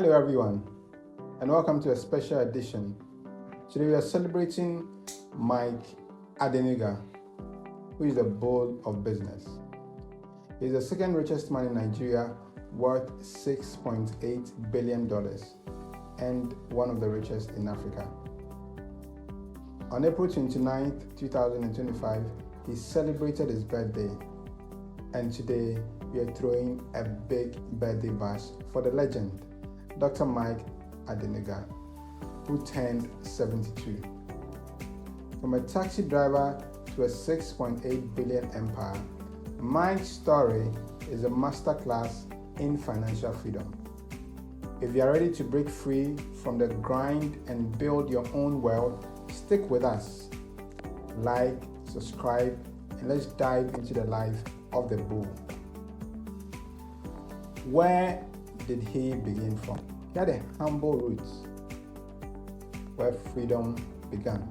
Hello everyone, and welcome to a special edition. Today we are celebrating Mike Adenuga, who is the bull of business. He is the second richest man in Nigeria, worth $6.8 billion, and one of the richest in Africa. On April 29, 2025, he celebrated his birthday, and today we are throwing a big birthday bash for the legend, Dr. Mike Adenuga, who turned 72. From a taxi driver to a $6.8 billion empire, Mike's story is a masterclass in financial freedom. If you are ready to break free from the grind and build your own wealth, stick with us. Like, subscribe, and let's dive into the life of the bull. Where did he begin from? He had a humble roots where freedom began.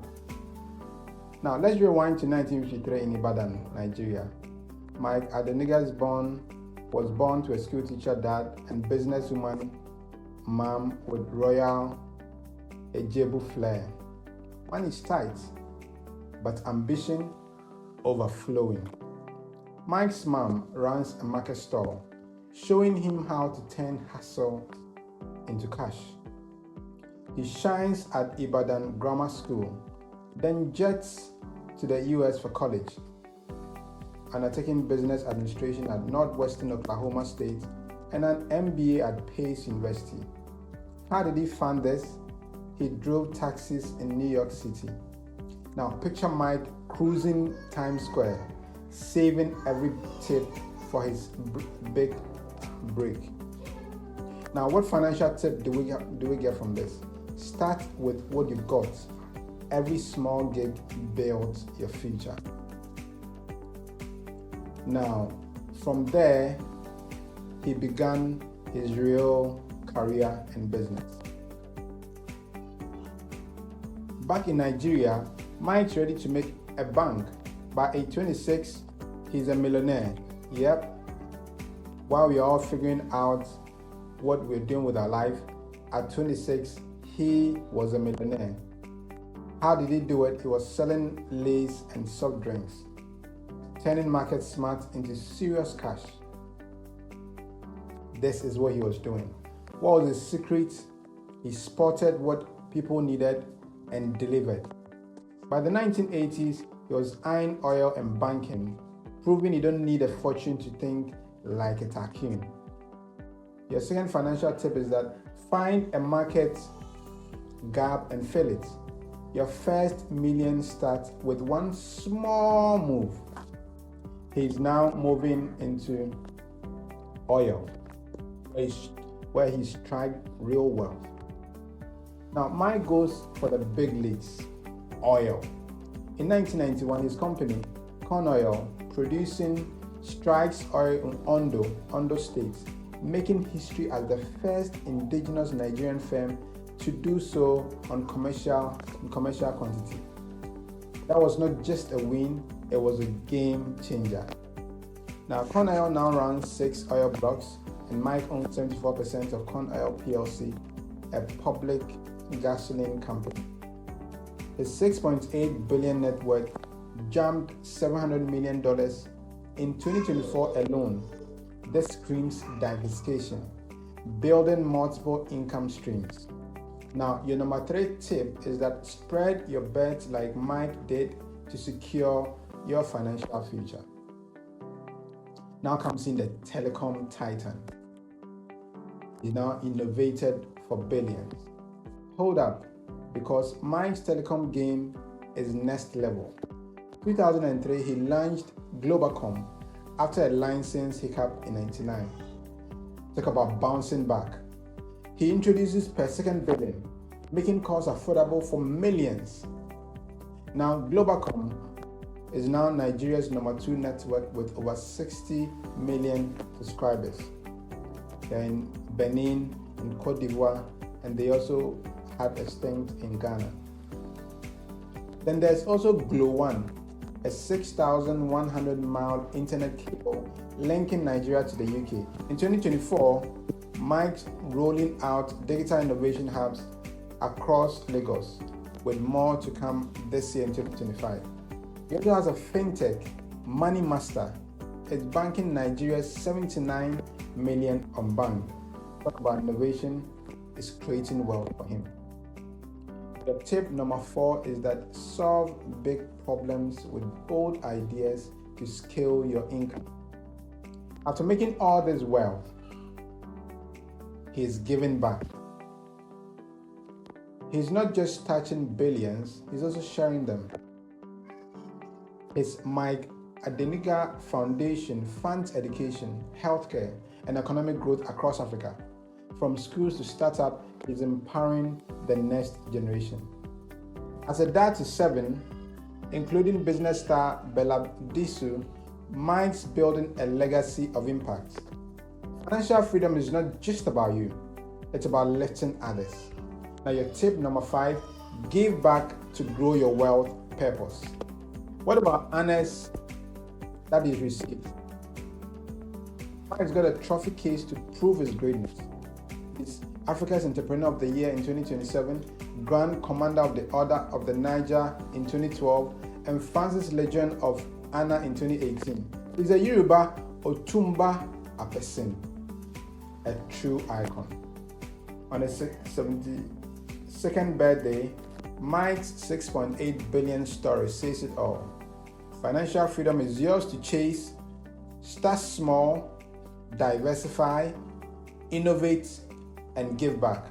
Now let's rewind to 1953 in Ibadan, Nigeria. Mike Adenuga was born to a school teacher dad and businesswoman mom with royal Ejebu flair. Money is tight, but ambition overflowing. Mike's mom runs a market stall, showing him how to turn hustle into cash. He shines at Ibadan Grammar School, then jets to the US for college, undertaking business administration at Northwestern Oklahoma State and an MBA at Pace University. How did he fund this? He drove taxis in New York City. Now picture Mike cruising Times Square, saving every tip for his big break. Now, what financial tip do we get from this? Start with what you've got. Every small gig builds your future. Now, from there, he began his real career in business. Back in Nigeria, Mike's ready to make a bank. By age 26, he's a millionaire. Yep. While we are all figuring out what we're doing with our life, at 26, he was a millionaire. How did he do it? He was selling lace and soft drinks, turning market smart into serious cash. This is what he was doing. What was his secret? He spotted what people needed and delivered. By the 1980s, he was eyeing oil and banking, proving you don't need a fortune to think like a tycoon. Your second financial tip is that find a market gap and fill it. Your first million starts with one small move. He's now moving into oil, where he struck real wealth. Now, Mike goes for the big leads, oil. In 1991, his company, Corn Oil, producing strikes oil in Ondo State, making history as the first indigenous Nigerian firm to do so in commercial quantity. That was not just a win, it was a game changer. Now, Corn Oil now runs 6 oil blocks, and Mike owns 74% of Corn Oil PLC, a public gasoline company. His $6.8 billion net worth jumped $700 million in 2024 alone. This screams diversification, building multiple income streams. Now, your number 3 tip is that spread your bets like Mike did to secure your financial future. Now comes in the telecom titan. He now innovated for billions. Hold up, because Mike's telecom game is next level. 2003, he launched Globacom after a license hiccup in 1999. Talk about bouncing back. He introduces per second billing, making calls affordable for millions. Now, Globacom is now Nigeria's number 2 network with over 60 million subscribers. They're in Benin, in Cote d'Ivoire, and they also have a stint in Ghana. Then there's also Glo1, a 6,100-mile internet cable linking Nigeria to the UK. In 2024, Mike's rolling out digital innovation hubs across Lagos, with more to come this year in 2025. He also has a fintech, Money Master. It's banking Nigeria's 79 million unbanked. Talk about innovation is creating wealth for him. The tip number 4 is that solve big problems with bold ideas to scale your income. After making all this wealth, he is giving back. He's not just touching billions, he's also sharing them. His Mike Adenuga Foundation funds education, healthcare, and economic growth across Africa. From schools to startups, he's empowering the next generation. As a dad to 7, including business star Bella Disu, Mike's building a legacy of impact. Financial freedom is not just about you, it's about lifting others. Now your tip number 5, give back to grow your wealth purpose. What about honors that he's received? Mike's got a trophy case to prove his greatness. He's Africa's Entrepreneur of the Year in 2027, Grand Commander of the Order of the Niger in 2012, and Francis Legion of Honor in 2018. He's a Yoruba Otumba Apesin, a true icon. On his 72nd birthday, Mike's 6.8 billion story says it all. Financial freedom is yours to chase. Start small, diversify, innovate, and give back.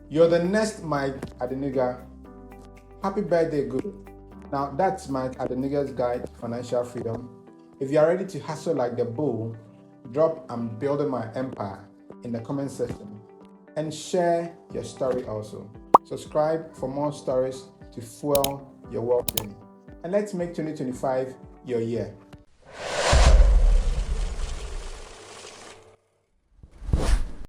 You're the next Mike Adenuga. Happy birthday, good. Now that's Mike Adenuga's guide to financial freedom. If you are ready to hustle like the bull, drop "I'm building my empire" in the comment section and share your story also. Subscribe for more stories to fuel your wealth journey. And let's make 2025 your year.